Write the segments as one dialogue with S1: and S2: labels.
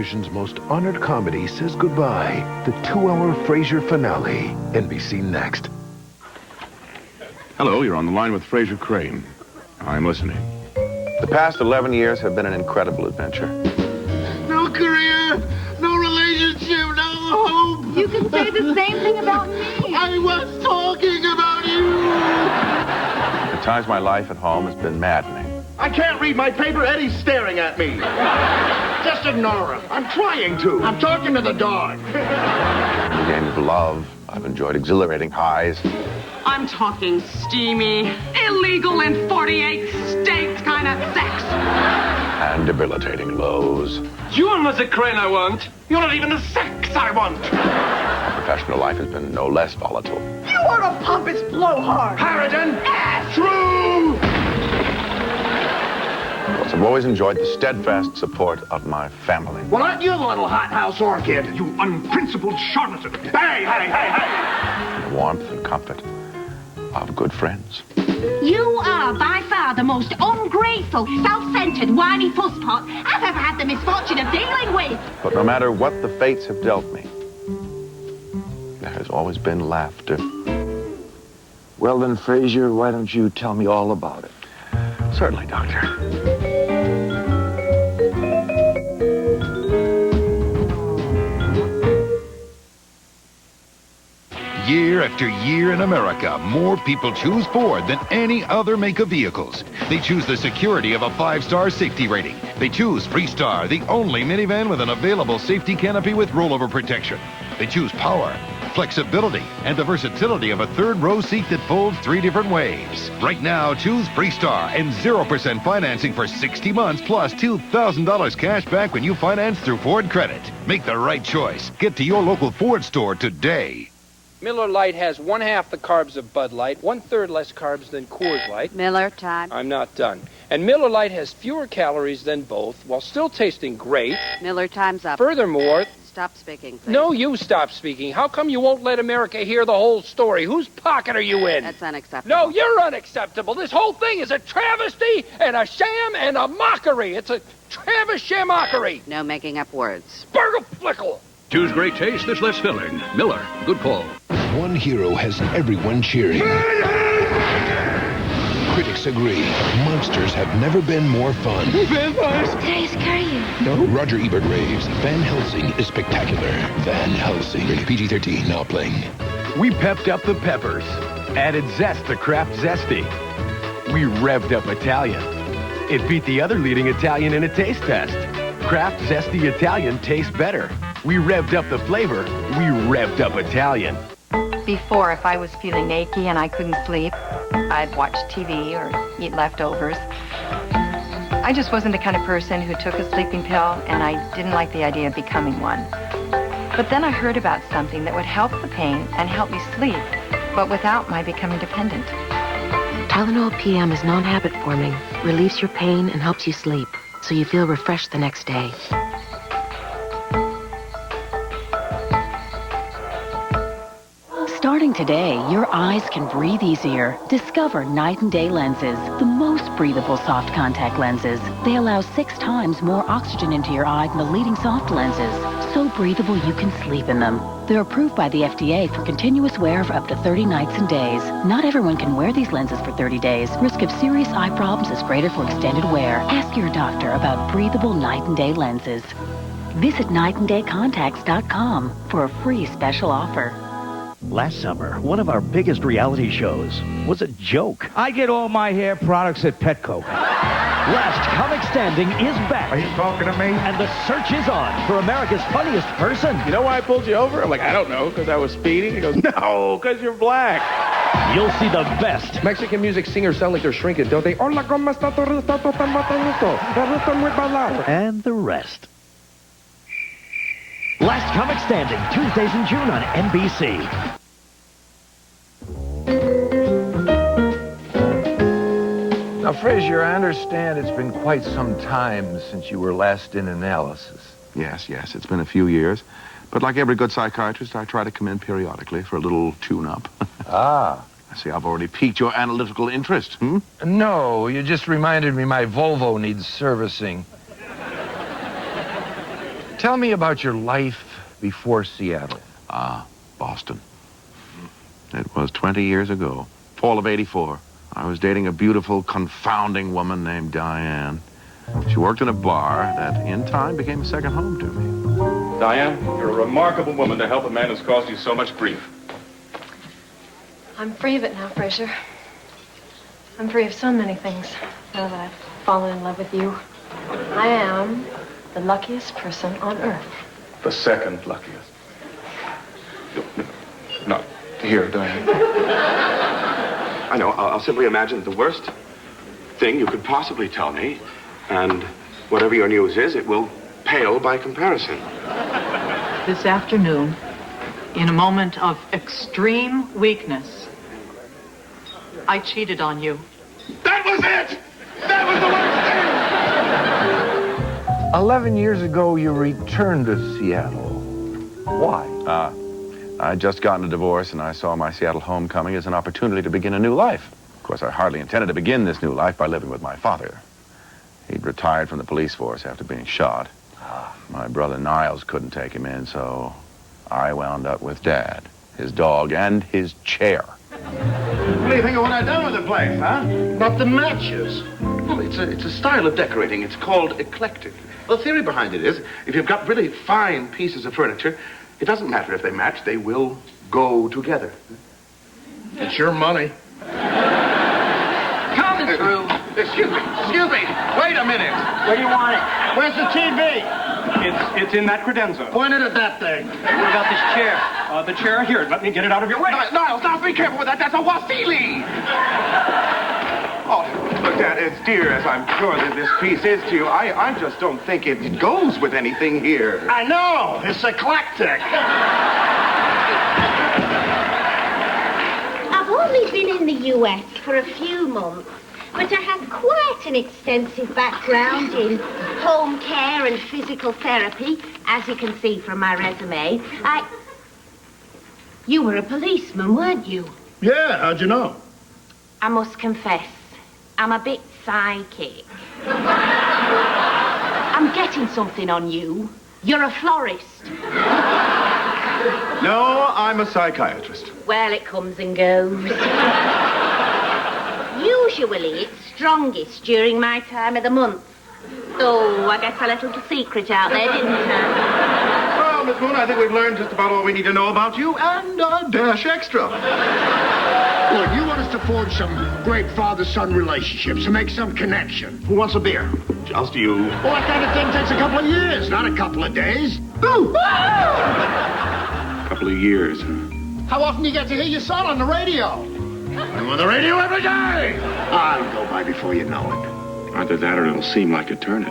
S1: Television's most honored comedy says goodbye. The 2-hour Frasier finale. NBC next.
S2: Hello, you're on the line with Frasier Crane. I'm listening.
S3: The past 11 years have been an incredible adventure.
S4: No career, no relationship, no hope.
S5: You can say the same thing about me.
S4: I was talking about you.
S3: At times, my life at home has been maddening.
S4: I can't read my paper. Eddie's staring at me. Just ignore him. I'm trying to. I'm talking to the dog.
S3: In the game of love, I've enjoyed exhilarating highs.
S6: I'm talking steamy, illegal in 48 states kind of sex.
S3: And debilitating lows.
S4: You are not the Crane I want. You're not even the sex I want.
S3: My professional life has been no less volatile.
S5: You are a pompous blowhard.
S4: Harridan, true.
S3: Plus, I've always enjoyed the steadfast support of my family.
S4: Well, aren't you the little hothouse orchid? You unprincipled charlatan. Hey, hey, hey, hey.
S3: And the warmth and comfort of good friends.
S5: You are by far the most ungrateful, self-centered, whiny pusspot I've ever had the misfortune of dealing with.
S3: But no matter what the fates have dealt me, there has always been laughter.
S7: Well then, Frasier, why don't you tell me all about it?
S3: Certainly, Doctor.
S8: Year after year in America, more people choose Ford than any other make of vehicles. They choose the security of a 5-star safety rating. They choose Freestar, the only minivan with an available safety canopy with rollover protection. They choose power, flexibility, and the versatility of a third-row seat that folds 3 different ways. Right now, choose Freestar and 0% financing for 60 months plus $2,000 cash back when you finance through Ford Credit. Make the right choice. Get to your local Ford store today.
S9: Miller Lite has 1/2 the carbs of Bud Light, 1/3 less carbs than Coors Light.
S5: Miller, time.
S9: I'm not done. And Miller Lite has fewer calories than both, while still tasting great.
S5: Miller, time's up.
S9: Furthermore...
S5: Stop speaking, please.
S9: No, you stop speaking. How come you won't let America hear the whole story? Whose pocket are you in?
S5: That's unacceptable.
S9: No, you're unacceptable. This whole thing is a travesty and a sham and a mockery. It's a Travis-shamockery.
S5: No making up words.
S9: Burgle-flickle.
S2: Choose great taste that's less filling. Miller, good call.
S1: One hero has everyone cheering. Critics agree. Monsters have never been more fun.
S5: Did I scare you?
S1: No. Roger Ebert raves. Van Helsing is spectacular. Van Helsing. Rated PG-13. Now playing.
S10: We pepped up the peppers. Added zest to Kraft Zesty. We revved up Italian. It beat the other leading Italian in a taste test. Kraft Zesty Italian tastes better. We revved up the flavor. We revved up Italian.
S11: Before, if I was feeling achy and I couldn't sleep, I'd watch TV or eat leftovers. I just wasn't the kind of person who took a sleeping pill, and I didn't like the idea of becoming one. But then I heard about something that would help the pain and help me sleep, but without my becoming dependent.
S12: Tylenol PM is non-habit forming, relieves your pain, and helps you sleep, so you feel refreshed the next day.
S13: Starting today, your eyes can breathe easier. Discover Night and Day lenses, the most breathable soft contact lenses. They allow 6 times more oxygen into your eye than the leading soft lenses. So breathable you can sleep in them. They're approved by the FDA for continuous wear for up to 30 nights and days. Not everyone can wear these lenses for 30 days. Risk of serious eye problems is greater for extended wear. Ask your doctor about breathable Night and Day lenses. Visit nightanddaycontacts.com for a free special offer.
S14: Last summer, one of our biggest reality shows was a joke.
S15: I get all my hair products at Petco.
S14: Last Comic Standing is back.
S15: Are you talking to me?
S14: And the search is on for America's funniest person.
S16: You know why I pulled you over? I'm like, I don't know, because I was speeding. He goes, no, because you're black.
S14: You'll see the best.
S16: Mexican music singers sound like they're shrinking, don't they?
S14: And the rest. Last Comic Standing, Tuesdays in June on NBC.
S7: Now, Frasier, I understand it's been quite some time since you were last in analysis.
S3: Yes, it's been a few years. But like every good psychiatrist, I try to come in periodically for a little tune-up.
S7: Ah.
S3: I see I've already piqued your analytical interest,
S7: No, you just reminded me my Volvo needs servicing. Tell me about your life before Seattle.
S3: Boston. It was 20 years ago, fall of '84. I was dating a beautiful, confounding woman named Diane. She worked in a bar that, in time, became a second home to me.
S2: Diane, you're a remarkable woman to help a man who's caused you so much grief.
S11: I'm free of it now, Frasier. I'm free of so many things now that I've fallen in love with you. I am the luckiest person on earth.
S2: The second luckiest. Not here, Diane.
S17: I know. I'll simply imagine the worst thing you could possibly tell me, and whatever your news is, it will pale by comparison.
S18: This afternoon, in a moment of extreme weakness, I cheated on you.
S4: That was it! That was the worst thing!
S7: 11 years ago, you returned to Seattle. Why?
S3: I'd just gotten a divorce, and I saw my Seattle homecoming as an opportunity to begin a new life. Of course, I hardly intended to begin this new life by living with my father. He'd retired from the police force after being shot. My brother Niles couldn't take him in, so I wound up with Dad, his dog, and his chair.
S4: What do you think of what I've done with the place, huh? Not the matches. Well, it's a style of decorating. It's called eclectic. The theory behind it is, if you've got really fine pieces of furniture, it doesn't matter if they match, they will go together. It's your money.
S6: Coming through.
S4: Excuse me. Wait a minute.
S6: Where do you want it?
S4: Where's the TV?
S16: It's in that credenza.
S4: Point it at that thing.
S16: What about this chair? The chair here. Let me get it out of your way.
S4: Niles, now be careful with that. That's a wasili.
S17: Oh, look, Dad, as dear as I'm sure that this piece is to you, I just don't think it goes with anything here.
S4: I know. It's eclectic.
S5: I've only been in the US for a few months, but I have quite an extensive background in home care and physical therapy, as you can see from my resume. You were a policeman, weren't you?
S4: Yeah, how'd you know?
S5: I must confess, I'm a bit psychic. I'm getting something on you. You're a florist.
S17: No, I'm a psychiatrist.
S5: Well, it comes and goes. Usually, it's strongest during my time of the month. So, I guess I let a little secret out there, didn't I?
S17: Well, Miss Moon, I think we've learned just about all we need to know about you, and a dash extra.
S4: Look, you want us to forge some great father-son relationships and make some connection. Who wants a beer?
S17: Just you.
S4: Well, that kind of thing takes a couple of years, not a couple of days. Ooh.
S17: A couple of years.
S4: How often do you get to hear your son on the radio? I'm on the radio every day. I'll go by before you know it.
S17: Either that or it'll seem like eternity.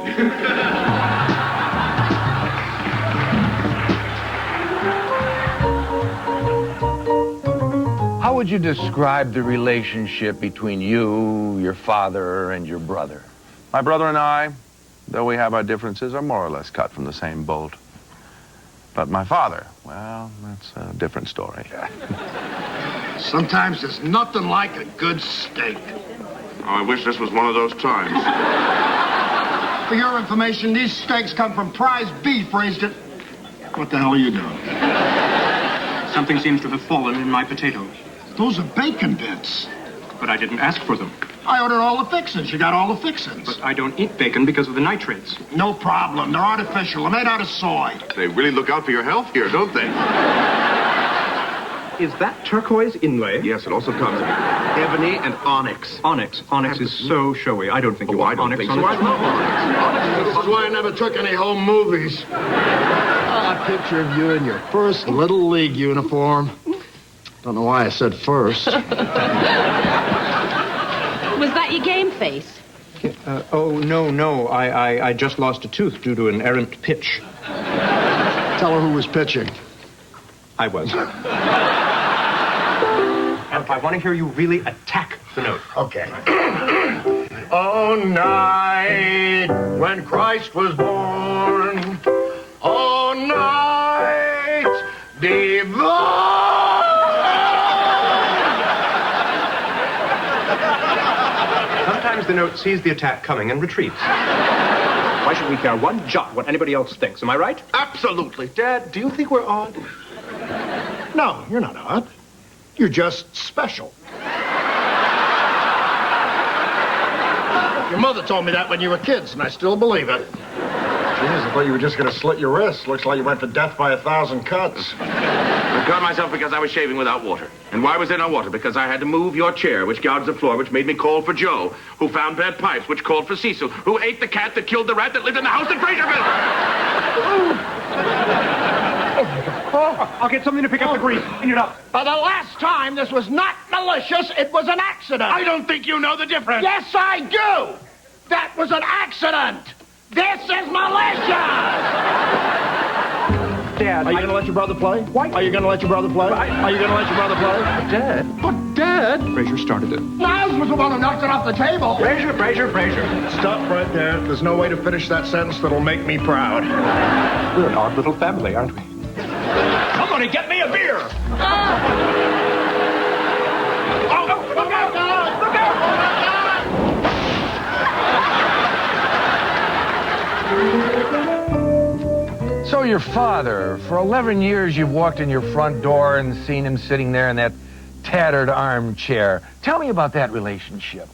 S7: How would you describe the relationship between you, your father, and your brother?
S3: My brother and I, though we have our differences, are more or less cut from the same bolt. But my father, well, that's a different story.
S4: Sometimes there's nothing like a good steak.
S17: Oh, I wish this was one of those times.
S4: For your information, these steaks come from prize beef raised at... What the hell are you doing?
S16: Something seems to have fallen in my potatoes.
S4: Those are bacon bits.
S16: But I didn't ask for them.
S4: I ordered all the fixins. You got all the fixins.
S16: But I don't eat bacon because of the nitrates.
S4: No problem. They're artificial. They're made out of soy.
S17: They really look out for your health here, don't they?
S16: Is that turquoise inlay?
S17: Yes, it also comes in ebony and onyx.
S16: Onyx. Onyx is so showy. I don't think you want onyx on it.
S17: I love onyx.
S4: This is why I never took any home movies. A picture of you in your first Little League uniform. Don't know why I said first.
S12: Was that your game face?
S16: No. I just lost a tooth due to an errant pitch.
S4: Tell her who was pitching.
S16: I was. And if I want to hear you really attack the note.
S4: Okay. Oh, night when Christ was born. Oh, night divine.
S16: Sometimes the note sees the attack coming and retreats.
S19: Why should we care one jot what anybody else thinks? Am I right?
S4: Absolutely. Dad, do you think we're odd?
S20: No, you're not odd. You're just special. Your mother told me that when you were kids, and I still believe it. Jeez, I thought you were just going to slit your wrist. Looks like you went to death by 1,000 cuts.
S17: I cut myself because I was shaving without water. And why was there no water? Because I had to move your chair, which guards the floor, which made me call for Joe, who found bad pipes, which called for Cecil, who ate the cat that killed the rat that lived in the house that Frasier built.
S19: I'll get something to pick up the grease. Clean it up.
S20: For the last time, this was not malicious. It was an accident.
S4: I don't think you know the difference.
S20: Yes, I do. That was an accident. This is malicious.
S19: Dad,
S20: are you going to let your brother play?
S19: Why?
S20: Are you going to let your brother play? Are you going to let your brother play?
S19: But Dad. Frasier started it.
S20: I was the one who knocked it off the table.
S19: Frasier.
S20: Stop right there. There's no way to finish that sentence that'll make me proud.
S19: We're an odd little family, aren't we?
S20: Somebody get me a beer. Look out, guys! Look out!
S7: So your father, for 11 years you've walked in your front door and seen him sitting there in that tattered armchair. Tell me about that relationship.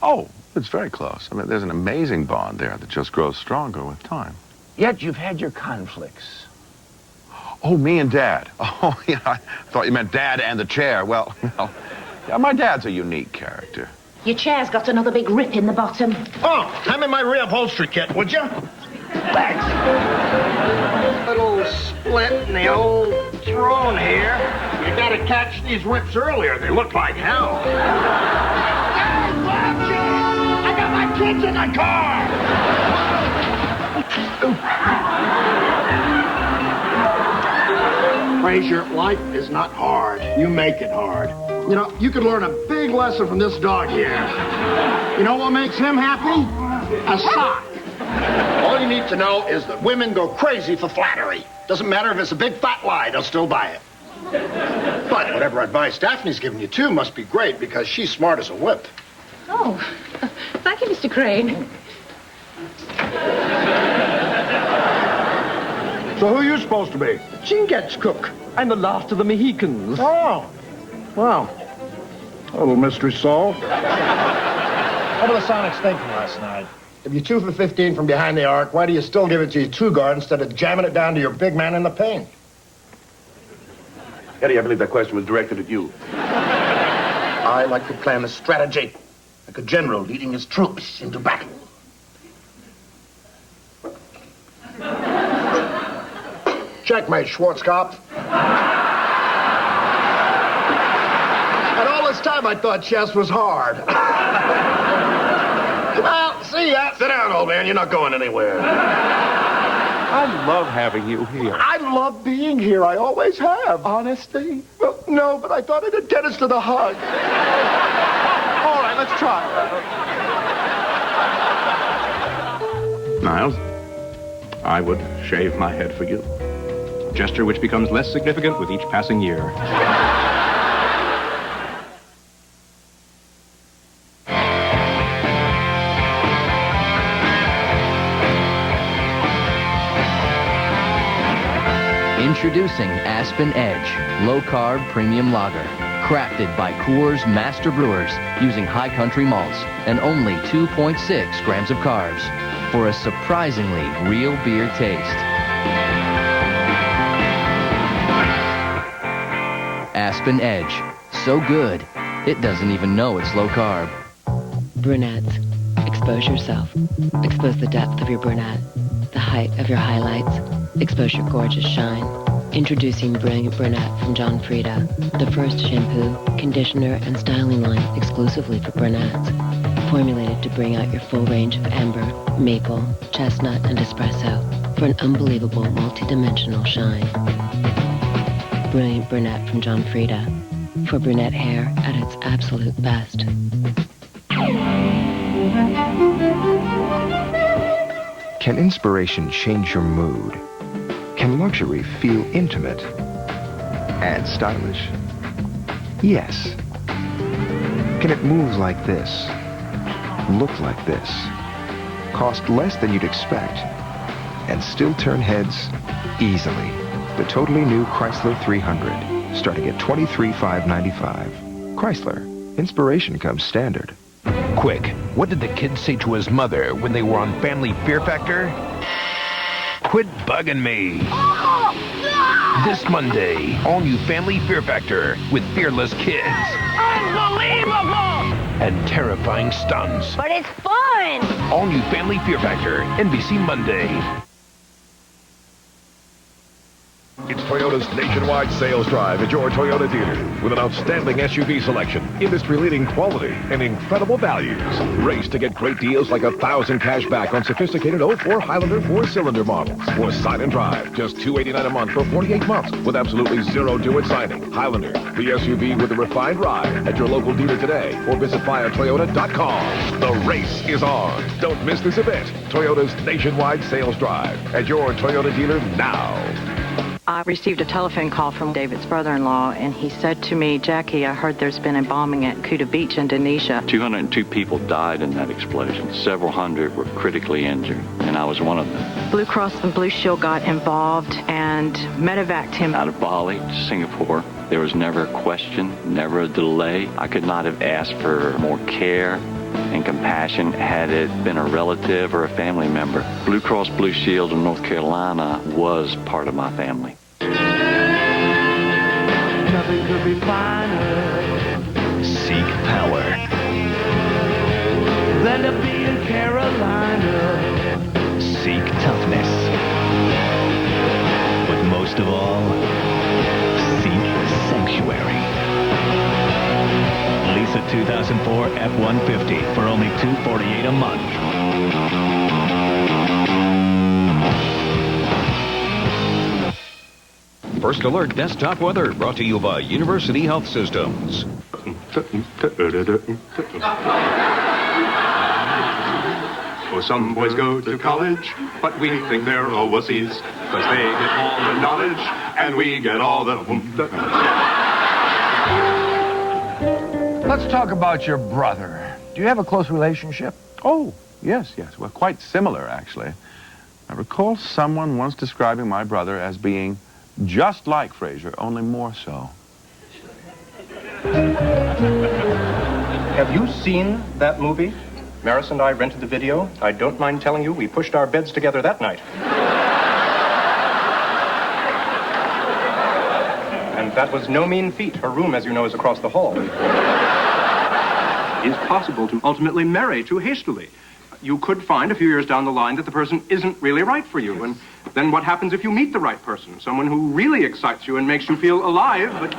S3: Oh, it's very close. I mean, there's an amazing bond there that just grows stronger with time.
S7: Yet you've had your conflicts.
S3: Oh, me and Dad. Oh, yeah, I thought you meant Dad and the chair. Well, yeah, my dad's a unique character.
S5: Your chair's got another big rip in the bottom.
S20: Oh, hand me my reupholstery kit, would you? Thanks. Little split in the old throne here. You gotta catch these rips earlier. They look like hell. Hey, watch it! I got my kids in the car! Frasier, life is not hard. You make it hard. You know, you could learn a big lesson from this dog here. You know what makes him happy? A sock. All you need to know is that women go crazy for flattery. Doesn't matter if it's a big fat lie, they'll still buy it. But whatever advice Daphne's giving you, too, must be great because she's smart as a whip.
S21: Oh, thank you, Mr. Crane.
S20: So who are you supposed to be?
S14: Chingat's cook. I'm the last of the Mohicans.
S20: Oh, wow. A little mystery solved. What were the Sonics thinking last night? If you're 2 for 15 from behind the arc, why do you still give it to your two-guard instead of jamming it down to your big man in the paint?
S17: Eddie, I believe that question was directed at you.
S4: I like to plan a strategy, like a general leading his troops into battle.
S20: Checkmate, Schwarzkopf. And all this time I thought chess was hard. Well, see ya.
S4: Sit down, old man. You're not going anywhere.
S19: I love having you here.
S20: I love being here. I always have. Honesty? Well, no, but I thought it'd get us to the hug. All right, let's try.
S19: Niles, I would shave my head for you. Gesture which becomes less significant with each passing year.
S22: Introducing Aspen Edge, low-carb premium lager. Crafted by Coors Master Brewers using high country malts and only 2.6 grams of carbs for a surprisingly real beer taste. Aspen Edge. So good, it doesn't even know it's low carb.
S12: Brunettes. Expose yourself. Expose the depth of your brunette, the height of your highlights. Expose your gorgeous shine. Introducing Brilliant Brunette from John Frieda, the first shampoo, conditioner, and styling line exclusively for brunettes. Formulated to bring out your full range of amber, maple, chestnut, and espresso for an unbelievable multi-dimensional shine. Brilliant Brunette from John Frieda, for brunette hair at its absolute best.
S23: Can inspiration change your mood? Can luxury feel intimate and stylish? Yes. Can it move like this, look like this, cost less than you'd expect, and still turn heads easily. The totally new Chrysler 300, starting at $23,595. Chrysler, inspiration comes standard.
S14: Quick, what did the kid say to his mother when they were on Family Fear Factor? Quit bugging me. This Monday, all new Family Fear Factor with fearless kids.
S21: Unbelievable!
S14: And terrifying stunts.
S21: But it's fun!
S14: All new Family Fear Factor, NBC Monday.
S1: It's Toyota's nationwide sales drive at your Toyota dealer with an outstanding SUV selection, industry-leading quality, and incredible values. Race to get great deals like $1,000 cash back on sophisticated 04 Highlander 4-cylinder models. Or sign and drive, just $289 a month for 48 months with absolutely zero due at signing. Highlander, the SUV with a refined ride, at your local dealer today or visit buyatoyota.com. The race is on. Don't miss this event. Toyota's nationwide sales drive at your Toyota dealer now.
S18: I received a telephone call from David's brother-in-law, and he said to me, Jackie, I heard there's been a bombing at Kuta Beach, Indonesia.
S8: 202 people died in that explosion. Several hundred were critically injured, and I was one of them.
S18: Blue Cross and Blue Shield got involved and medevaced him.
S8: Out of Bali to Singapore, there was never a question, never a delay. I could not have asked for more care and compassion had it been a relative or a family member. Blue Cross Blue Shield of North Carolina was part of my family.
S21: Nothing could be finer.
S14: Seek power.
S21: Than to be in Carolina.
S14: Seek toughness. But most of all, seek sanctuary. Lease a 2004 F-150 for only $248 a month.
S9: First Alert Desktop Weather brought to you by University Health Systems.
S19: Oh, some boys go to college, but we think they're all wussies, because they get all the knowledge, and we get all the...
S7: Let's talk about your brother. Do you have a close relationship?
S3: Oh, yes. Well, quite similar, actually. I recall someone once describing my brother as being just like Frasier, only more so.
S19: Have you seen that movie? Maris and I rented the video. I don't mind telling you, we pushed our beds together that night. And that was no mean feat. Her room, as you know, is across the hall. It's possible to ultimately marry too hastily. You could find a few years down the line that the person isn't really right for you. And then what happens if you meet the right person? Someone who really excites you and makes you feel alive, but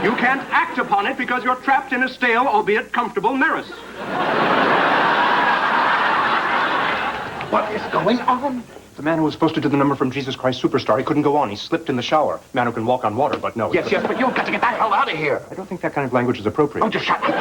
S19: you can't act upon it because you're trapped in a stale, albeit comfortable, Maris.
S20: What is going on?
S19: The man who was supposed to do the number from Jesus Christ Superstar, he couldn't go on. He slipped in the shower. Man who can walk on water, but no.
S20: Yes, but you've got to get that hell out of here.
S19: I don't think that kind of language is appropriate.
S20: Oh, just shut up.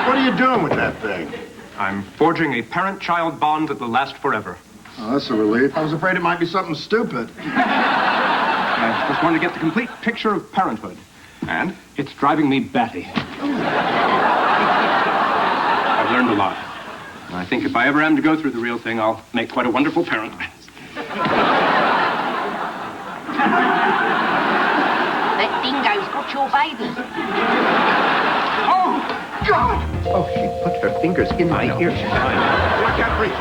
S20: What are you doing with that thing?
S19: I'm forging a parent-child bond that will last forever.
S20: Oh, that's a relief. I was afraid it might be something stupid.
S19: I just wanted to get the complete picture of parenthood. And it's driving me batty. I've learned a lot. And I think if I ever am to go through the real thing, I'll make quite a wonderful parent.
S5: That dingo's got your baby.
S19: Oh, God!
S20: Oh, she put her fingers in my ears. I can't breathe.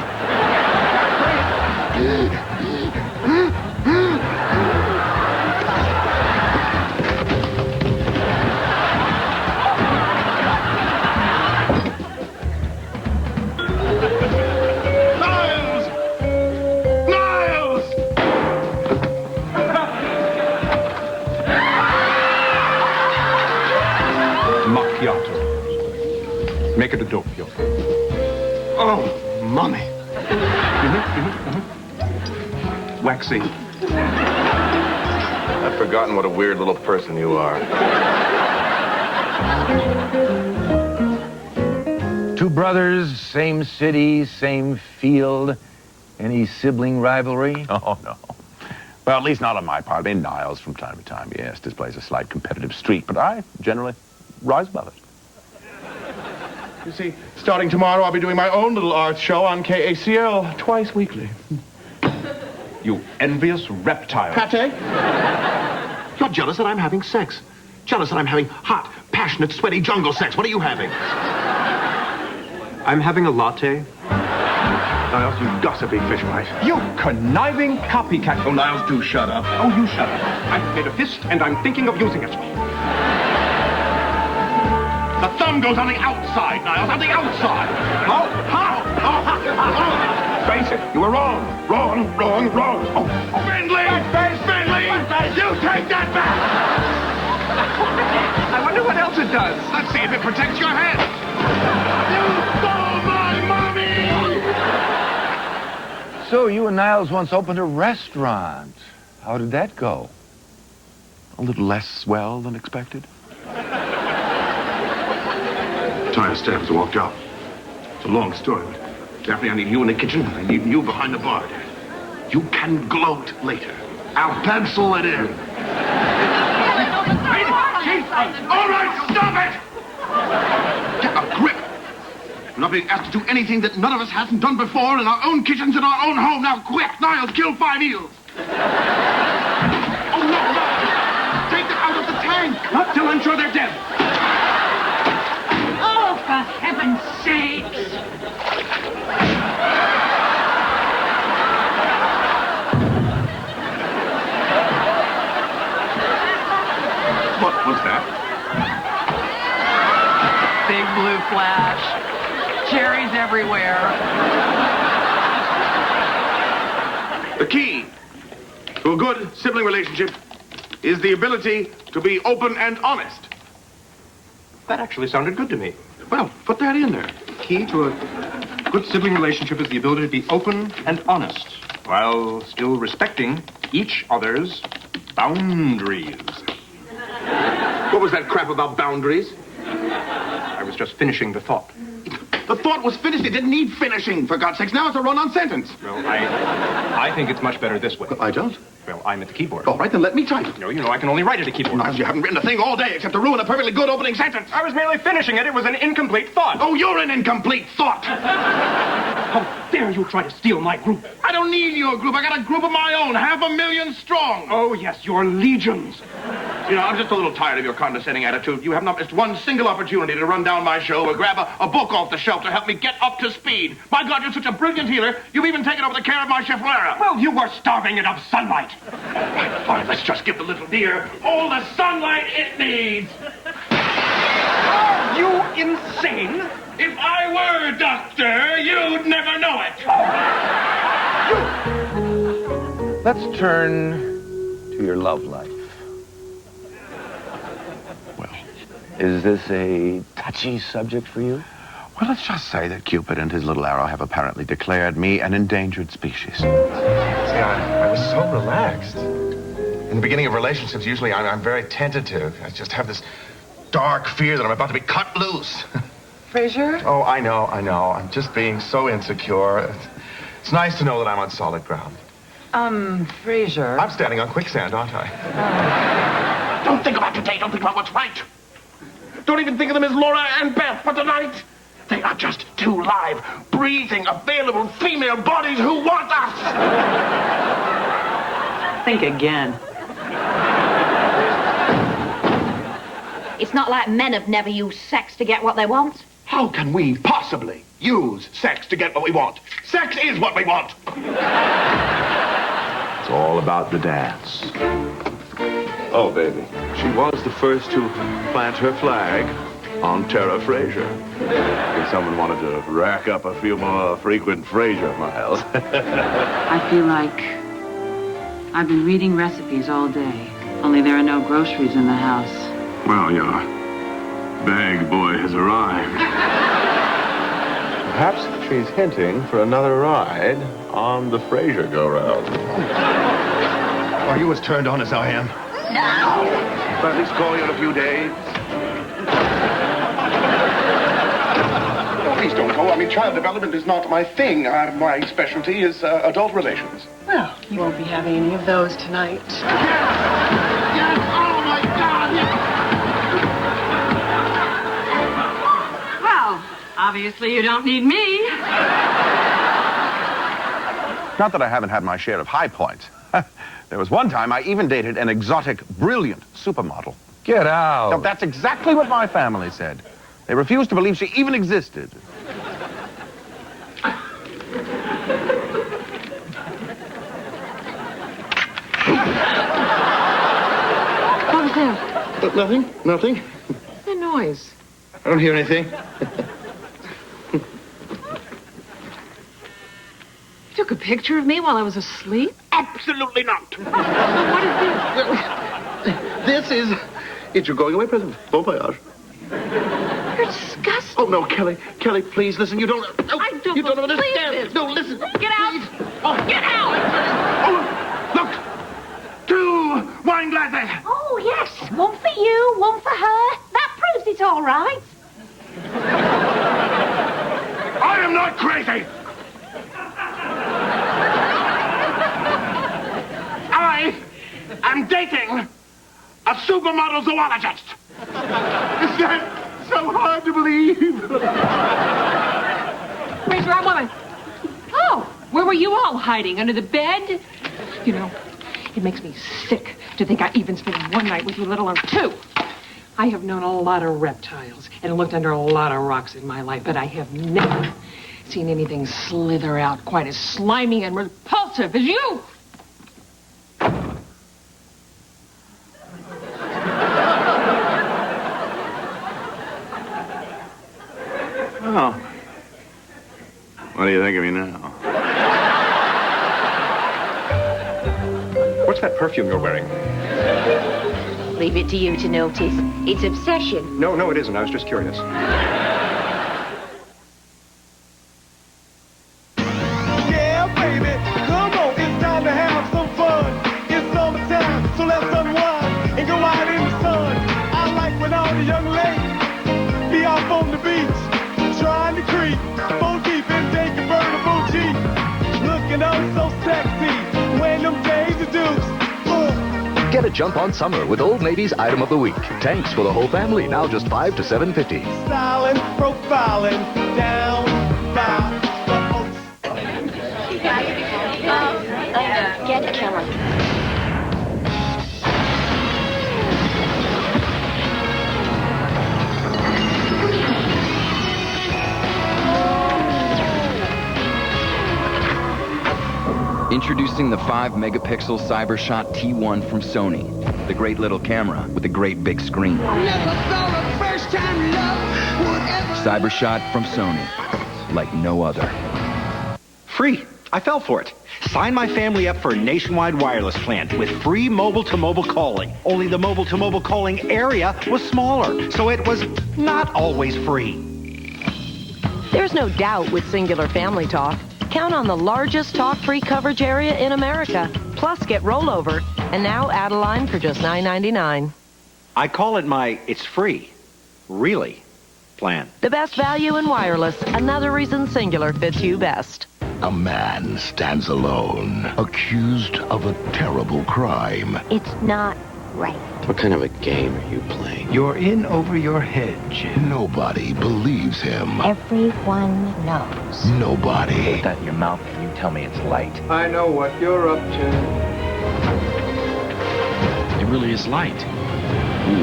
S19: Macchiato. Make it a doppio.
S20: Oh, Mommy.
S19: Waxy.
S4: I've forgotten what a weird little person you are.
S7: brothers, same city, same field. Any sibling rivalry?
S3: Oh, no. Well, at least not on my part. I mean, Niles, from time to time, yes, displays a slight competitive streak, but I generally rise above it.
S4: You see, starting tomorrow, I'll be doing my own little art show on KACL twice weekly.
S19: You envious reptile.
S4: Pate? You're jealous that I'm having sex. Jealous that I'm having hot, passionate, sweaty jungle sex. What are you having?
S19: I'm having a latte.
S4: Niles, you gossipy fishwife.
S19: You conniving copycat.
S4: Oh, Niles, do shut up.
S19: Oh, you shut up. I've made a fist, and I'm thinking of using it.
S4: The thumb goes on the outside, Niles, on the outside. Oh, face it, you were wrong. Wrong. Oh, Findlay! Findlay! You take that back!
S19: I wonder what else it does.
S4: Let's see if it protects your head. You stole my mommy!
S7: So you and Niles once opened a restaurant. How did that go?
S3: A little less swell than expected.
S4: Tire stabs walked out. It's a long story, but Daphne, I need you in the kitchen, and I need you behind the bar, Dad. You can gloat later. I'll pencil it in. All right, stop it! Get a grip. We're not being asked to do anything that none of us hasn't done before in our own kitchens in our own home. Now, quick, Niles, kill 5 eels. Oh, no. Take them out of the tank.
S19: Not till I'm sure they're dead.
S6: Oh, for heaven's sakes!
S4: What was that?
S6: Big blue flash. Cherries everywhere.
S4: The key to a good sibling relationship is the ability to be open and honest.
S19: That actually sounded good to me.
S4: Well, put that in there.
S19: The key to a good sibling relationship is the ability to be open and honest, while still respecting each other's boundaries.
S4: What was that crap about boundaries?
S19: I was just finishing the thought.
S4: The thought was finished. It didn't need finishing, for God's sakes. Now it's a run-on sentence.
S19: Well, I think it's much better this way.
S4: I don't.
S19: Well, I'm at the keyboard.
S4: All right, then let me type it.
S19: No, you know, I can only write at a keyboard.
S4: Niles, you haven't written a thing all day except to ruin a perfectly good opening sentence.
S19: I was merely finishing it. It was an incomplete thought.
S4: Oh, you're an incomplete thought.
S19: How dare you try to steal my group?
S4: I don't need your group. I got a group of my own, 500,000 strong.
S19: Oh, yes, your legions.
S4: You know, I'm just a little tired of your condescending attitude. You have not missed one single opportunity to run down my show or grab a book off the shelf to help me get up to speed. My God, you're such a brilliant healer. You've even taken over the care of my chef Lara.
S19: Well, you were starving it of sunlight.
S4: Fine, let's just give the little dear all the sunlight it needs.
S19: Are you insane?
S4: If I were a doctor, you'd never know it.
S7: Let's turn to your love life.
S3: Well,
S7: is this a touchy subject for you?
S3: Well, let's just say that Cupid and his little arrow have apparently declared me an endangered species.
S4: See, I was so relaxed. In the beginning of relationships, usually I'm very tentative. I just have this dark fear that I'm about to be cut loose.
S6: Frasier?
S4: Oh, I know. I'm just being so insecure. It's nice to know that I'm on solid ground.
S6: Frasier.
S4: I'm standing on quicksand, aren't I? Don't think about today. Don't think about what's right. Don't even think of them as Laura and Beth for tonight. They are just 2 live, breathing, available female bodies who want us.
S18: Think again.
S5: It's not like men have never used sex to get what they want.
S4: How can we possibly use sex to get what we want? Sex is what we want.
S10: It's all about the dance. Oh, baby. She was the first to plant her flag on Tara Frasier. If someone wanted to rack up a few more frequent Frasier miles.
S18: I feel like I've been reading recipes all day, only there are no groceries in the house.
S10: Well, your bag boy has arrived. Perhaps she's hinting for another ride on the Frasier go-round.
S4: Are you as turned on as I am?
S5: No!
S10: But at least call you in a few days.
S4: please don't go. I mean, child development is not my thing. My specialty is adult relations.
S6: Well, you won't be having any of those tonight.
S20: Yes! Oh, my God! Yes!
S6: Well, obviously you don't need me.
S3: Not that I haven't had my share of high points. There was one time I even dated an exotic, brilliant supermodel.
S7: Get out.
S3: Now, that's exactly what my family said. They refused to believe she even existed.
S6: What was that?
S4: Nothing. Nothing.
S6: The noise.
S4: I don't hear anything.
S6: You took a picture of me while I was asleep?
S4: Absolutely not.
S6: What is this?
S4: This is... It's your going away present. Bon voyage.
S6: You're disgusting.
S4: Oh, no, Kelly. Kelly, please, listen. You don't... Oh,
S6: I don't
S4: you don't
S6: believe
S4: understand.
S6: this.
S4: No, listen.
S6: Get out.
S4: Oh.
S6: Get out.
S4: Oh, look. 2 wine glasses.
S5: Oh, yes. One for you, one for her. That proves it's all right.
S4: I am not crazy. I'm dating a supermodel zoologist. Is that so hard to believe?
S6: Where's that woman? Oh, where were you all hiding? Under the bed? You know, it makes me sick to think I even spent one night with you, let alone 2. I have known a lot of reptiles and looked under a lot of rocks in my life, but I have never seen anything slither out quite as slimy and repulsive as you.
S10: Oh. What do you think of me now?
S19: What's that perfume you're wearing?
S5: Leave it to you to notice. It's obsession.
S19: No, it isn't. I was just curious.
S21: Yeah, baby, come on, it's time to have some fun. It's summertime, so let's unwind and go out in the sun. I like when all the young ladies be off on the beach, trying to creep, 4 deep and take a convertible Jeep. Looking oh so sexy when them days are dukes.
S11: Get a jump on summer with Old Navy's Item of the Week. Tanks for the whole family, now just $5 to $7.50.
S21: Styling, profiling, down by
S5: Get a camera.
S22: Introducing the 5-megapixel CyberShot T1 from Sony. The great little camera with a great big screen. CyberShot from Sony. Like no other.
S13: Free. I fell for it. Sign my family up for a nationwide wireless plan with free mobile-to-mobile calling. Only the mobile-to-mobile calling area was smaller, so it was not always free.
S15: There's no doubt with Singular Family Talk. Count on the largest talk-free coverage area in America. Plus, get rollover. And now add a line for just $9.99.
S13: I call it my It's Free, Really plan.
S15: The best value in wireless. Another reason Singular fits you best.
S24: A man stands alone, accused of a terrible crime.
S5: It's not right.
S24: What kind of a game are you playing? You're in over your head, Jim. Nobody believes him.
S5: Everyone knows.
S24: Nobody.
S7: Put that in your mouth and you tell me it's light.
S19: I know what you're up to.
S8: It really is light.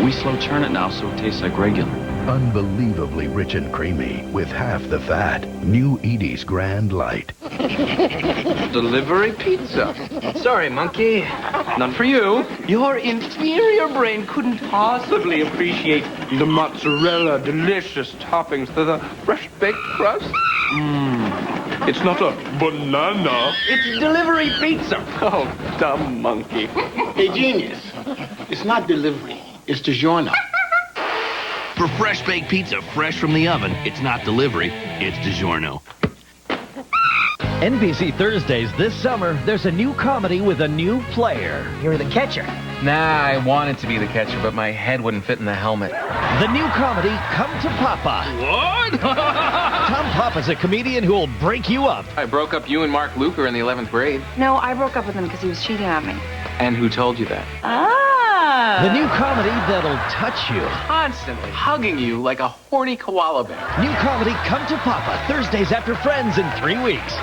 S8: We slow churn it now so it tastes like regular.
S24: Unbelievably rich and creamy, with half the fat. New Edie's Grand Light.
S25: Delivery pizza. Sorry, monkey. None for you. Your inferior brain couldn't possibly appreciate the mozzarella delicious toppings, the fresh baked crust. It's not a banana. It's delivery pizza. Oh, dumb monkey.
S20: Hey, genius. It's not delivery. It's DiGiorno.
S26: For fresh baked pizza fresh from the oven, it's not delivery, it's DiGiorno.
S1: NBC Thursdays this summer, there's a new comedy with a new player.
S2: You're the catcher. Nah, I wanted to be the catcher, but my head wouldn't fit in the helmet.
S1: The new comedy, Come to Papa.
S2: What?
S1: Tom Papa's a comedian who will break you up.
S2: I broke up you and Mark Luker in the 11th grade.
S18: No, I broke up with him because he was cheating on me.
S2: And who told you that?
S1: The new comedy that'll touch you.
S2: Constantly hugging you like a horny koala bear.
S1: New comedy, Come to Papa, Thursdays after Friends in 3 weeks.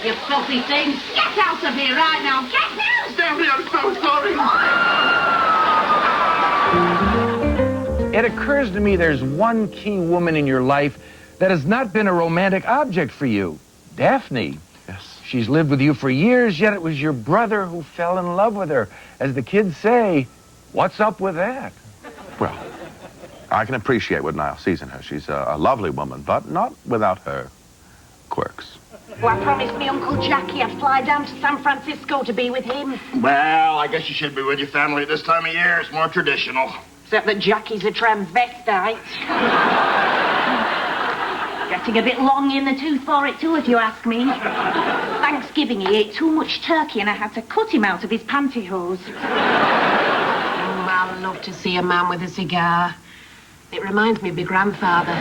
S5: You filthy things! Get out of here right now! Get out!
S4: Stephanie, I'm so sorry!
S7: It occurs to me there's one key woman in your life that has not been a romantic object for you. Daphne.
S3: Yes.
S7: She's lived with you for years, yet it was your brother who fell in love with her. As the kids say, what's up with that?
S3: Well, I can appreciate what Niall sees in her. She's a lovely woman, but not without her quirks.
S5: Well, I promised me Uncle Jackie I'd fly down to San Francisco to be with him.
S20: Well, I guess you should be with your family this time of year. It's more traditional.
S5: Except that Jackie's a transvestite. Getting a bit long in the tooth for it, too, if you ask me. Thanksgiving, he ate too much turkey and I had to cut him out of his pantyhose.
S6: I love to see a man with a cigar. It reminds me of my grandfather.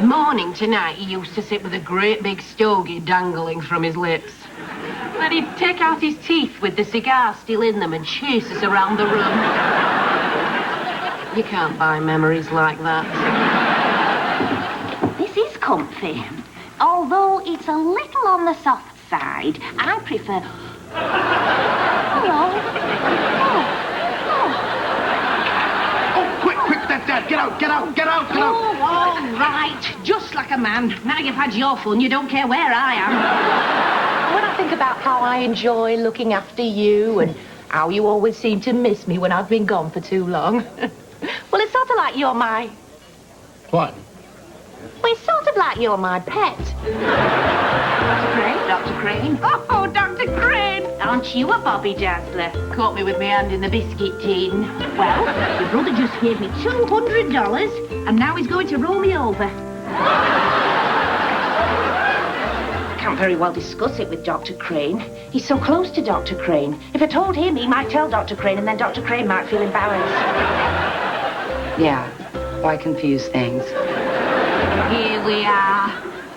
S6: Morning to night, he used to sit with a great big stogie dangling from his lips. Then he'd take out his teeth with the cigar still in them and chase us around the room. You can't buy memories like that.
S5: This is comfy. Although it's a little on the soft side, I prefer... Hello.
S20: Quick, Dad, get out!
S5: Oh, all right. Just like a man. Now you've had your fun, you don't care where I am.
S15: When I think about how I enjoy looking after you and how you always seem to miss me when I've been gone for too long. Well, it's sort of like you're my...
S20: What?
S15: Well, it's sort of like you're my pet.
S5: Dr. Crane? Oh, Dr. Crane! Aren't you a Bobby Dazzler? Caught me with my hand in the biscuit tin. Well, your brother just gave me $200, and now he's going to roll me over. I can't very well discuss it with Dr. Crane. He's so close to Dr. Crane. If I told him, he might tell Dr. Crane, and then Dr. Crane might feel embarrassed.
S18: Yeah, why confuse things?
S5: Here we are.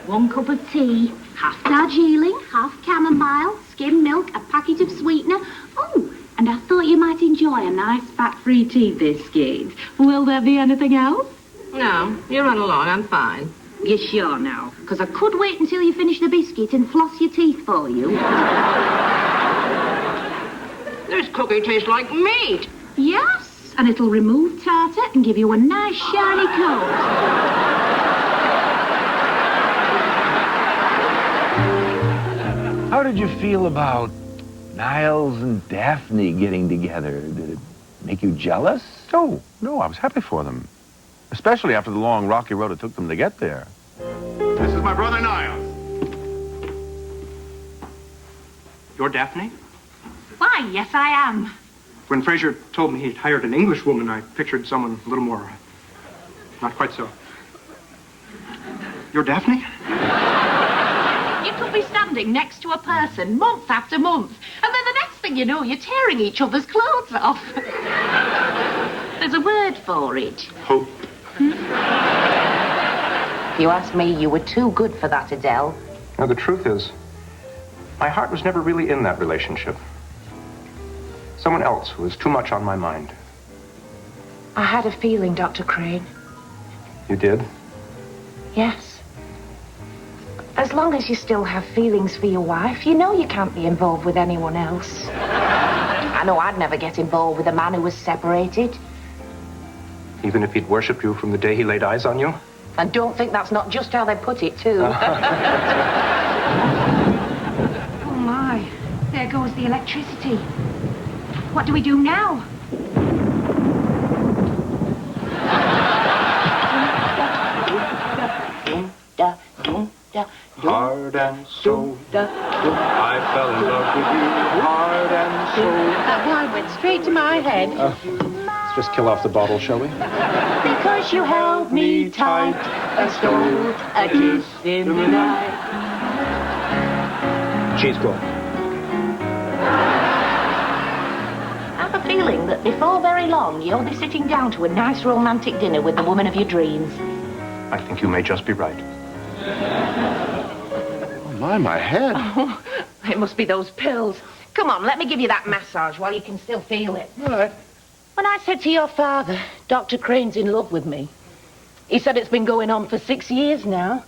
S5: 1 cup of tea, half Darjeeling, half chamomile, skim milk, a packet of sweetener. Oh, and I thought you might enjoy a nice fat-free tea biscuit. Will there be anything else?
S6: No, you run along, I'm fine.
S5: You sure now? Because I could wait until you finish the biscuit and floss your teeth for you.
S6: This cookie tastes like meat.
S5: Yes, and it'll remove tartar and give you a nice shiny coat.
S7: How did you feel about Niles and Daphne getting together? Did it make you jealous?
S3: No, I was happy for them. Especially after the long, rocky road it took them to get there.
S4: This is my brother Niall.
S19: You're Daphne?
S5: Why, yes, I am.
S19: When Frasier told me he'd hired an English woman, I pictured someone a little more... not quite so. You're Daphne?
S5: You could be standing next to a person month after month, and then the next thing you know, you're tearing each other's clothes off. There's a word for it.
S19: Hope.
S15: If you ask me, you were too good for that, Adele.
S19: Now, the truth is, my heart was never really in that relationship. Someone else was too much on my mind.
S15: I had a feeling, Dr. Crane.
S19: You did?
S15: Yes. As long as you still have feelings for your wife, you know you can't be involved with anyone else. I know I'd never get involved with a man who was separated.
S19: Even if he'd worshipped you from the day he laid eyes on you?
S15: And don't think that's not just how they put it, too.
S5: Oh, my. There goes the electricity. What do we do now?
S19: heart and soul. I fell in love with you, heart and soul.
S15: That wine went straight to my head.
S19: Let's just kill off the bottle, shall we?
S15: Because you held me tight and stole a kiss in the night.
S19: She's gone.
S15: I have a feeling that before very long, you'll be sitting down to a nice romantic dinner with the woman of your dreams.
S19: I think you may just be right.
S20: Oh, my head.
S15: Oh, it must be those pills. Come on, let me give you that massage while you can still feel it.
S20: All right.
S15: When I said to your father, Dr. Crane's in love with me, he said it's been going on for 6 years now.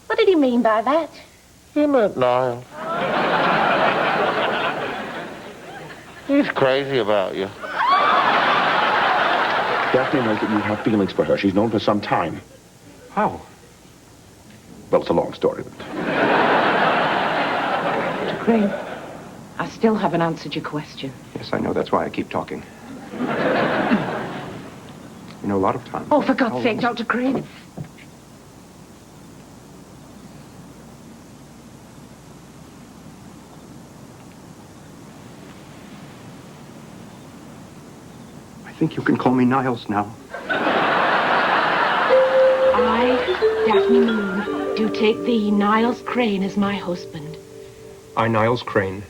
S15: What did he mean by that?
S20: He meant Niall. He's crazy about you. Daphne knows that you have feelings for her. She's known for some time.
S19: How?
S20: Well, it's a long story, but...
S15: Dr. Crane, I still haven't answered your question.
S19: Yes, I know. That's why I keep talking. You know, a lot of times.
S15: Oh, for God's sake, Dr. Crane.
S19: I think you can call me Niles now.
S15: I, Daphne Moon, do take thee, Niles Crane, as my husband.
S19: I, Niles Crane,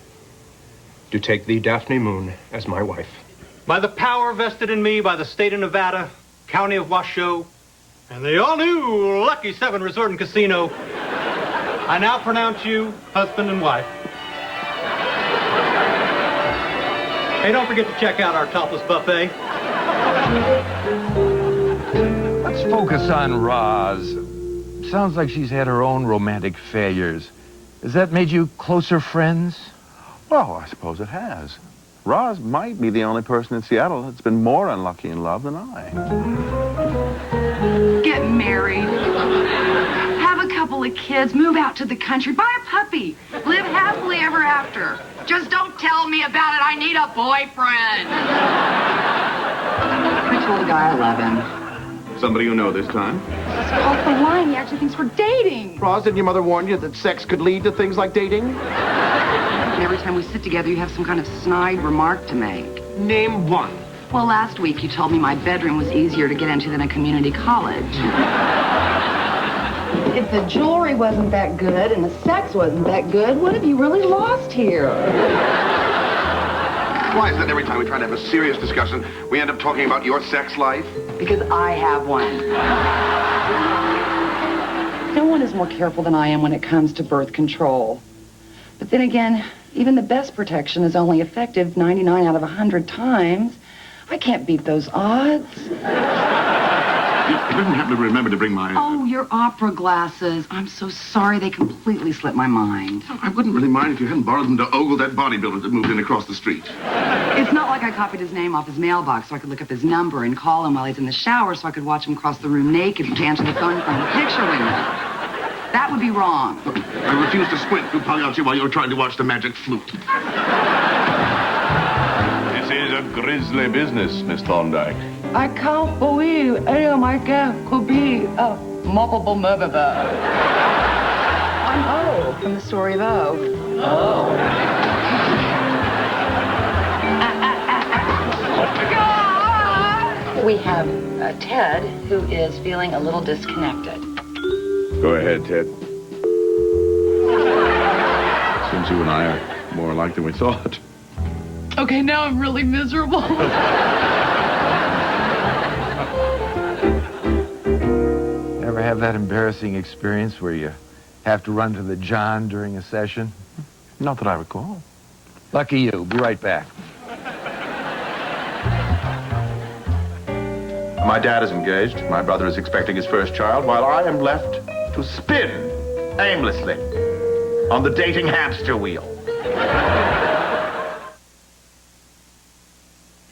S19: do take thee, Daphne Moon, as my wife.
S13: By the power vested in me by the state of Nevada, county of Washoe, and the all-new Lucky 7 Resort and Casino, I now pronounce you husband and wife. Hey, don't forget to check out our topless buffet.
S7: Let's focus on Roz. Sounds like she's had her own romantic failures. Has that made you closer friends?
S3: Well, I suppose it has. Roz might be the only person in Seattle that's been more unlucky in love than I.
S9: Get married. Have a couple of kids. Move out to the country. Buy a puppy. Live happily ever after. Just don't tell me about it. I need a boyfriend.
S12: I told a guy I love him.
S10: Somebody you know this time?
S9: It's off the line. He actually thinks we're dating.
S20: Roz, didn't your mother warn you that sex could lead to things like dating?
S12: And every time we sit together, you have some kind of snide remark to make.
S13: Name one.
S12: Well, last week you told me my bedroom was easier to get into than a community college. If the jewelry wasn't that good and the sex wasn't that good, what have you really lost here?
S4: Why is it every time we try to have a serious discussion, we end up talking about your sex life?
S12: Because I have one. No one is more careful than I am when it comes to birth control. But then again, even the best protection is only effective 99 out of 100 times. I can't beat those odds.
S10: I didn't happen to remember to bring my...
S12: Oh, your opera glasses. I'm so sorry. They completely slipped my mind.
S10: I wouldn't really mind if you hadn't borrowed them to ogle that bodybuilder that moved in across the street.
S12: It's not like I copied his name off his mailbox so I could look up his number and call him while he's in the shower so I could watch him cross the room naked to answer the phone from the picture window. That would be wrong.
S10: I refuse to squint through Pagliacci while you're trying to watch the magic flute. This is a grisly business, Miss Thorndyke.
S12: I can't believe any of my guests could be a mobbable murderer. I'm O from the story of O. Oh. We have Ted, who is feeling a little disconnected.
S10: Go ahead, Ted. Seems you and I are more alike than we thought.
S9: Okay, now I'm really miserable.
S7: Ever have that embarrassing experience where you have to run to the John during a session?
S3: Not that I recall.
S7: Lucky you. Be right back.
S3: My dad is engaged. My brother is expecting his first child, while I am left to spin aimlessly on the dating hamster wheel.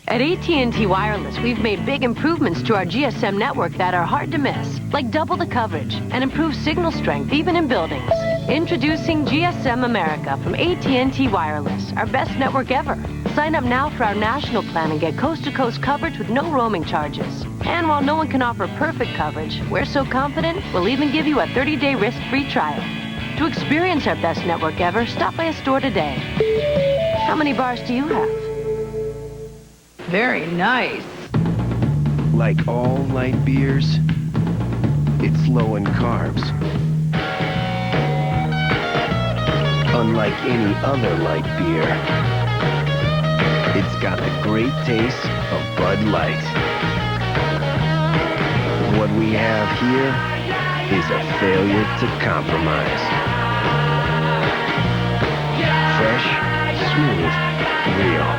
S14: At AT&T Wireless, we've made big improvements to our GSM network that are hard to miss, like double the coverage and improved signal strength even in buildings. Introducing GSM America from AT&T Wireless, our best network ever. Sign up now for our national plan and get coast-to-coast coverage with no roaming charges. And while no one can offer perfect coverage, we're so confident we'll even give you a 30-day risk-free trial. To experience our best network ever, stop by a store today. How many bars do you have?
S12: Very nice.
S11: Like all light beers, it's low in carbs. Unlike any other light beer, it's got the great taste of Bud Light. What we have here is a failure to compromise. Fresh, smooth, real.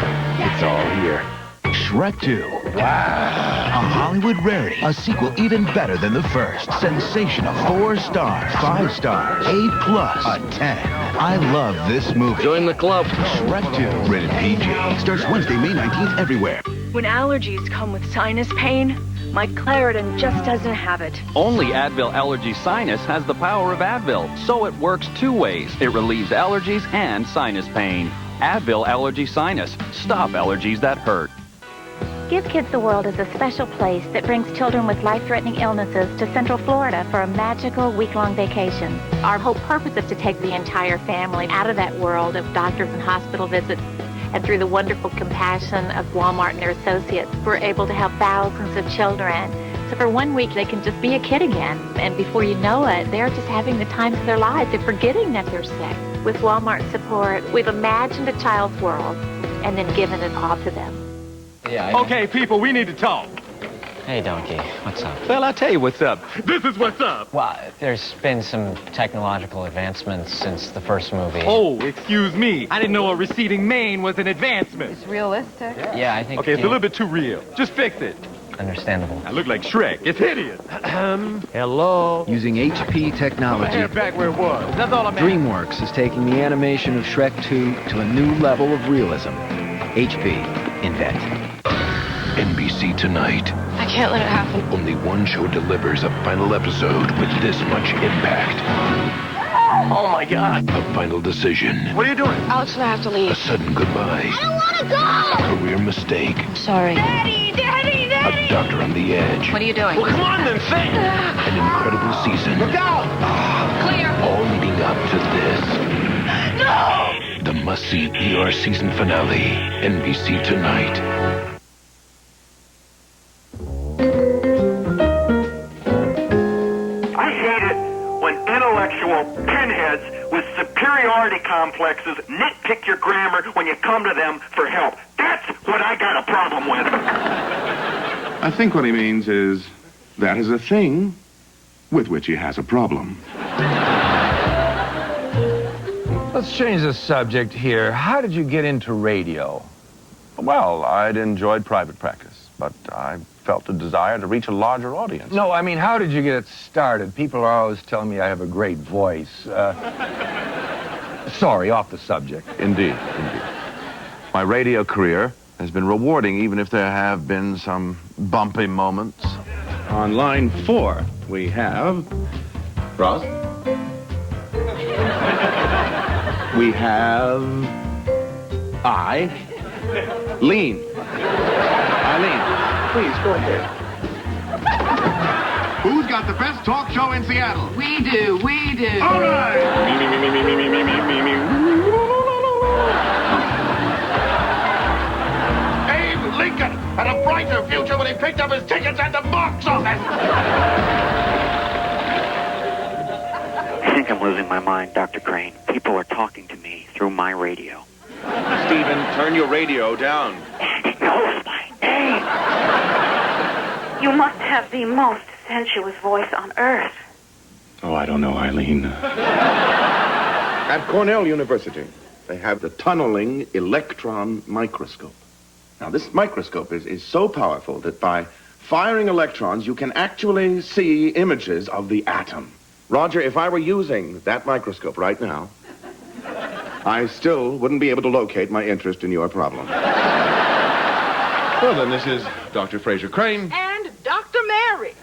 S11: It's all here.
S1: Shrek 2. Wow. A Hollywood rarity. A sequel even better than the first. Sensational. 4 stars. 5 stars. A+. A 10. I love this movie. Join the club. Shrek 2. Rated PG. Starts Wednesday, May 19th everywhere.
S16: When allergies come with sinus pain, my Claritin just doesn't have it.
S17: Only Advil Allergy Sinus has the power of Advil, so it works 2 ways. It relieves allergies and sinus pain. Advil Allergy Sinus. Stop allergies that hurt.
S21: Give Kids the World is a special place that brings children with life-threatening illnesses to Central Florida for a magical week-long vacation. Our whole purpose is to take the entire family out of that world of doctors and hospital visits, and through the wonderful compassion of Walmart and their associates, we're able to help thousands of children. So for 1 week, they can just be a kid again. And before you know it, they're just having the time of their lives. They're forgetting that they're sick. With Walmart's support, we've imagined a child's world and then given it all to them.
S22: Yeah. Okay, people, we need to talk.
S23: Hey, Donkey, what's up?
S22: Well, I'll tell you what's up. This is what's up.
S23: Well, there's been some technological advancements since the first movie.
S22: Oh, excuse me. I didn't know a receding mane was an advancement.
S12: It's realistic.
S23: Yeah, I think...
S22: Okay, it's a little bit too real. Just fix it.
S23: Understandable.
S22: I look like Shrek. It's hideous. Hello?
S27: Using HP technology,
S22: Put my hair back where it was. That's all I'm asking.
S27: DreamWorks is taking the animation of Shrek 2 to a new level of realism. HP, invent.
S24: NBC Tonight.
S21: I can't let it happen.
S24: Only one show delivers a final episode with this much impact.
S22: Oh, my God.
S24: A final decision.
S22: What are you doing?
S21: Alex and I have to leave.
S24: A sudden goodbye.
S21: I don't want to go!
S24: A career mistake.
S21: I'm sorry. Daddy! Daddy! Daddy!
S24: A doctor on the edge.
S21: What are you doing?
S22: Well, come on then, think!
S24: An incredible season.
S22: Look out!
S21: Clear!
S24: All leading up to this.
S21: No!
S24: The must-see ER season finale. NBC Tonight.
S28: I hate it when intellectual pinheads with superiority complexes nitpick your grammar when you come to them for help. That's what I got a problem with.
S10: I think what he means is that is a thing with which he has a problem.
S7: Let's change the subject here. How did you get into radio?
S3: Well, I'd enjoyed private practice, but I felt a desire to reach a larger audience.
S7: No, I mean, how did you get it started? People are always telling me I have a great voice. Sorry, off the subject.
S3: Indeed, indeed. My radio career has been rewarding, even if there have been some bumpy moments.
S10: On line 4, we have... Ross? We have... Eileen. Eileen, please go ahead. Who's got the best talk show in Seattle?
S12: We do, we do.
S10: All right! Abe Lincoln had a brighter future when he picked up his tickets at the box office.
S29: I think I'm losing my mind, Dr. Crane. People are talking to me through my radio.
S10: Stephen, turn your radio down.
S29: It knows my name.
S15: You must have the most sensuous voice on earth.
S10: Oh, I don't know, Eileen. At Cornell University, they have the tunneling electron microscope. Now, this microscope is so powerful that by firing electrons, you can actually see images of the atom. Roger, if I were using that microscope right now, I still wouldn't be able to locate my interest in your problem. Well, then, this is Dr. Frasier Crane.
S12: And Dr. Mary.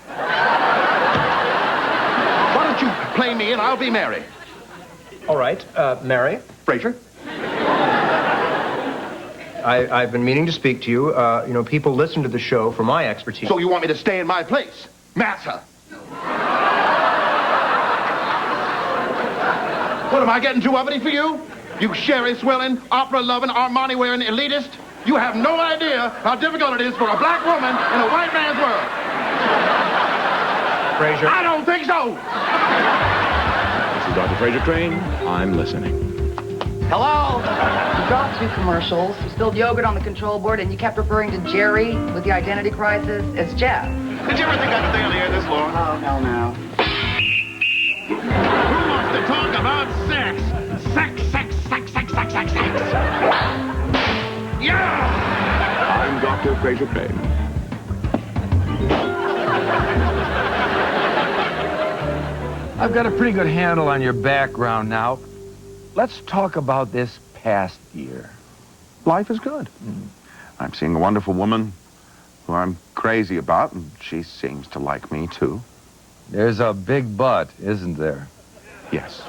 S10: Why don't you play me and I'll be Mary?
S25: All right, Mary.
S10: Frasier?
S25: I've been meaning to speak to you. People listen to the show for my expertise.
S10: So you want me to stay in my place? Massa.
S4: What, am I getting too uppity for you? You sherry-swilling, opera-loving, Armani-wearing elitist? You have no idea how difficult it is for a black woman in a white man's world.
S27: Frasier.
S4: I don't think so.
S27: This is Dr. Frasier Crane. I'm listening.
S12: Hello? You dropped 2 commercials, you spilled yogurt on the control board, and you kept referring to Jerry with the identity crisis as Jeff.
S4: Did you ever think I could stay on the air this long?
S12: Oh, hell no.
S4: Who wants to talk about sex? Sex, sex, sex, sex, sex, sex, sex. Yeah!
S10: I'm Dr. Frasier Crane.
S7: I've got a pretty good handle on your background now. Let's talk about this past year.
S3: Life is good. I'm seeing a wonderful woman who I'm crazy about, and she seems to like me, too.
S7: There's a big but, isn't there?
S3: Yes.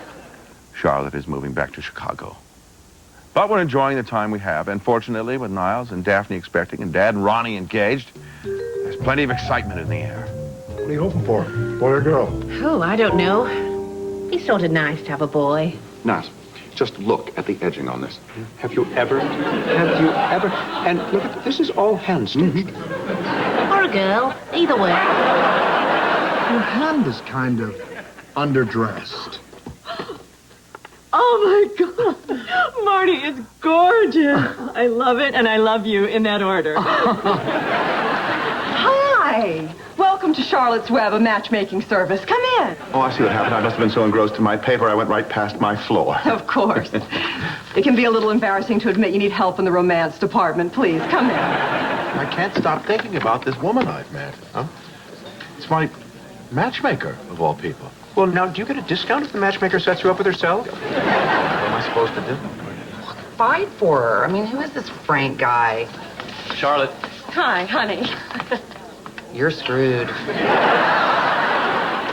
S3: Charlotte is moving back to Chicago. But we're enjoying the time we have, and fortunately, with Niles and Daphne expecting and Dad and Ronnie engaged, there's plenty of excitement in the air.
S4: What are you hoping for? Boy or girl?
S2: Oh, I don't know. Be sort of nice to have a boy.
S3: Nat, just look at the edging on this. Have you ever? And look at this is all hand stitched.
S2: Or a girl. Either way.
S4: Your hand is kind of underdressed.
S5: Oh, my God. Marty, it's gorgeous. I love it, and I love you in that order. Hi. Welcome to Charlotte's Web, a matchmaking service. Come in.
S3: Oh, I see what happened. I must have been so engrossed in my paper, I went right past my floor.
S5: Of course. It can be a little embarrassing to admit you need help in the romance department. Please, come in.
S4: I can't stop thinking about this woman I've met. Huh? It's my matchmaker, of all people.
S3: Well, now, do you get a discount if the matchmaker sets you up with herself?
S4: What am I supposed to do?
S12: Fight for her. I mean, who is this Frank guy?
S3: Charlotte.
S5: Hi, honey.
S12: You're screwed.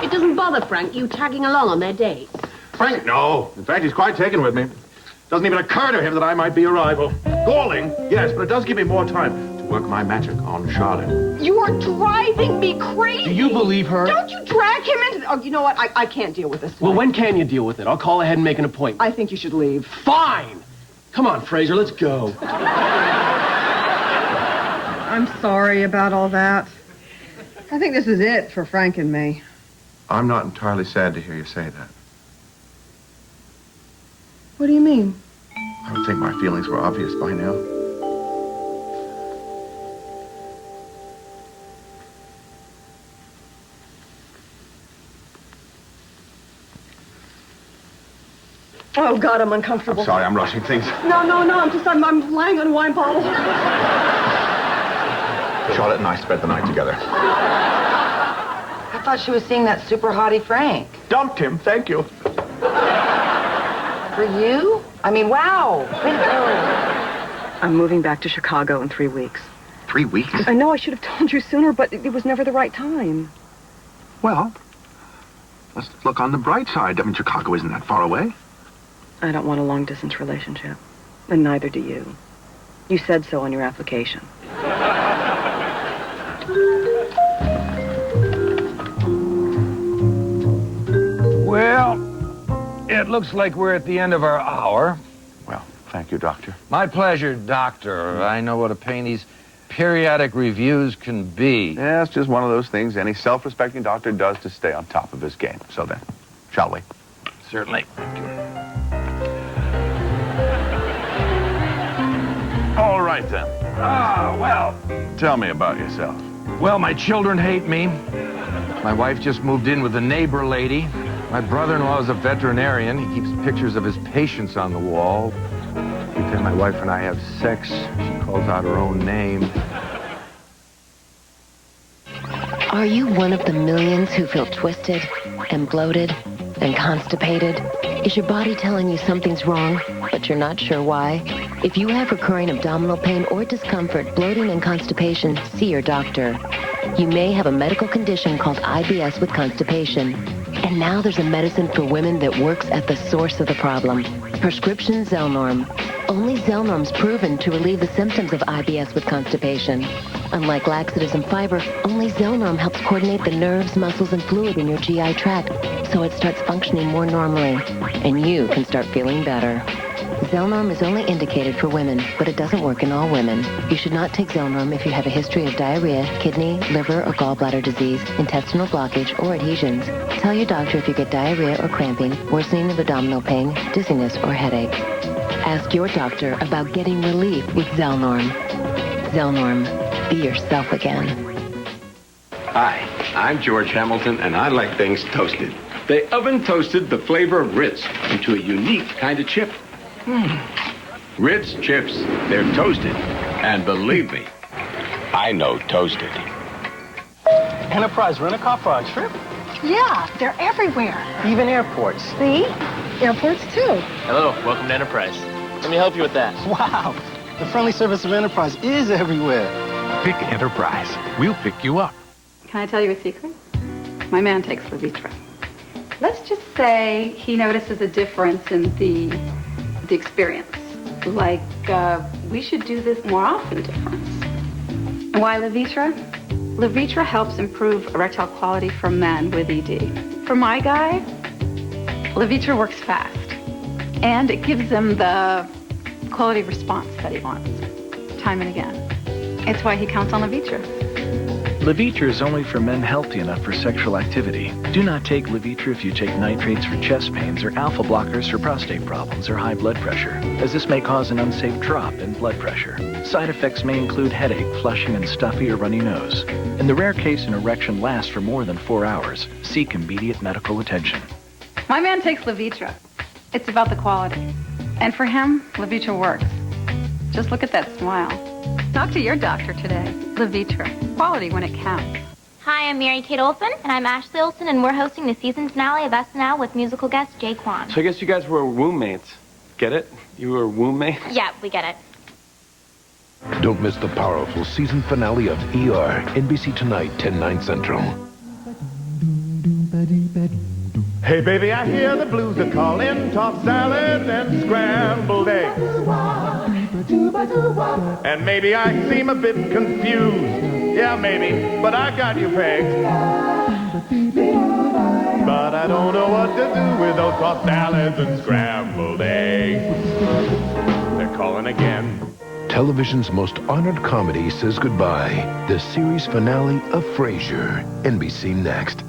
S2: It doesn't bother Frank you tagging along on their dates.
S4: Frank, no. In fact, he's quite taken with me. Doesn't even occur to him that I might be a rival. Galling, yes, but it does give me more time to work my magic on Charlotte.
S5: You're driving me crazy.
S27: Do you believe her?
S5: Don't you drag him into... Oh, you know what? I can't deal with this.
S27: Well, when can you deal with it? I'll call ahead and make an appointment.
S5: I think you should leave.
S27: Fine. Come on, Frasier, let's go.
S5: I'm sorry about all that. I think this is it for Frank and me.
S3: I'm not entirely sad to hear you say that.
S5: What do you mean?
S3: I would think my feelings were obvious by now.
S5: Oh, God, I'm uncomfortable.
S3: I'm sorry, I'm rushing things.
S5: No, I'm lying on a wine bottle.
S3: Charlotte and I spent the night together.
S12: I thought she was seeing that super hottie Frank.
S3: Dumped him, thank you.
S12: For you? I mean, wow. Way to go.
S5: I'm moving back to Chicago in 3 weeks.
S3: 3 weeks?
S5: I know I should have told you sooner, but it was never the right time.
S3: Well, let's look on the bright side. I mean, Chicago isn't that far away.
S5: I don't want a long-distance relationship, and neither do you. You said so on your application.
S7: Well, it looks like we're at the end of our hour.
S3: Well, thank you, Doctor.
S7: My pleasure, Doctor. I know what a pain these periodic reviews can be.
S3: Yeah, it's just one of those things any self-respecting doctor does to stay on top of his game. So then, shall we?
S7: Certainly. All right, then. Well.
S3: Tell me about yourself.
S7: Well, my children hate me. My wife just moved in with a neighbor lady. My brother-in-law is a veterinarian. He keeps pictures of his patients on the wall. Every time my wife and I have sex, she calls out her own name.
S14: Are you one of the millions who feel twisted and bloated and constipated? Is your body telling you something's wrong, but you're not sure why? If you have recurring abdominal pain or discomfort, bloating and constipation, see your doctor. You may have a medical condition called IBS with constipation. And now there's a medicine for women that works at the source of the problem. Prescription Zelnorm. Only Zelnorm's proven to relieve the symptoms of IBS with constipation. Unlike laxatives and fiber, only Zelnorm helps coordinate the nerves, muscles, and fluid in your GI tract, so it starts functioning more normally, and you can start feeling better. Zelnorm is only indicated for women, but it doesn't work in all women. You should not take Zelnorm if you have a history of diarrhea, kidney, liver, or gallbladder disease, intestinal blockage, or adhesions. Tell your doctor if you get diarrhea or cramping, worsening of abdominal pain, dizziness, or headache. Ask your doctor about getting relief with Zelnorm. Zelnorm, be yourself again.
S6: Hi, I'm George Hamilton, and I like things toasted. They oven toasted the flavor of Ritz into a unique kind of chip. Ritz chips, they're toasted. And believe me, I know toasted.
S8: Enterprise rent-a-car for our trip?
S9: Yeah, they're everywhere.
S8: Even airports.
S9: See? Airports, too.
S8: Hello, welcome to Enterprise. Let me help you with that. Wow, the friendly service of Enterprise is everywhere.
S11: Pick Enterprise. We'll pick you up.
S13: Can I tell you a secret? My man takes Levitra. Let's just say he notices a difference in the experience. Like, we should do this more often difference. And why Levitra? Levitra helps improve erectile quality for men with ED. For my guy, Levitra works fast. And it gives him the quality response that he wants, time and again. It's why he counts on Levitra.
S27: Levitra is only for men healthy enough for sexual activity. Do not take Levitra if you take nitrates for chest pains or alpha blockers for prostate problems or high blood pressure, as this may cause an unsafe drop in blood pressure. Side effects may include headache, flushing, and stuffy or runny nose. In the rare case an erection lasts for more than 4 hours, seek immediate medical attention.
S13: My man takes Levitra. It's about the quality. And for him, Levitra works. Just look at that smile. Talk to your doctor today. Levitra. Quality when it counts.
S18: Hi, I'm Mary Kate Olsen. And I'm Ashley Olsen, and we're hosting the season finale of SNL with musical guest Jay Kwan.
S25: So I guess you guys were roommates. Get it? You were roommates?
S18: Yeah, we get it.
S24: Don't miss the powerful season finale of ER. NBC tonight, 10/9 Central.
S19: Hey, baby, I hear the blues are calling. Tossed salad and scrambled eggs. And maybe I seem a bit confused. Yeah, maybe, but I got you pegged. But I don't know what to do with those tossed salads and scrambled eggs. They're calling again.
S24: Television's most honored comedy says goodbye. The series finale of Frasier. NBC next.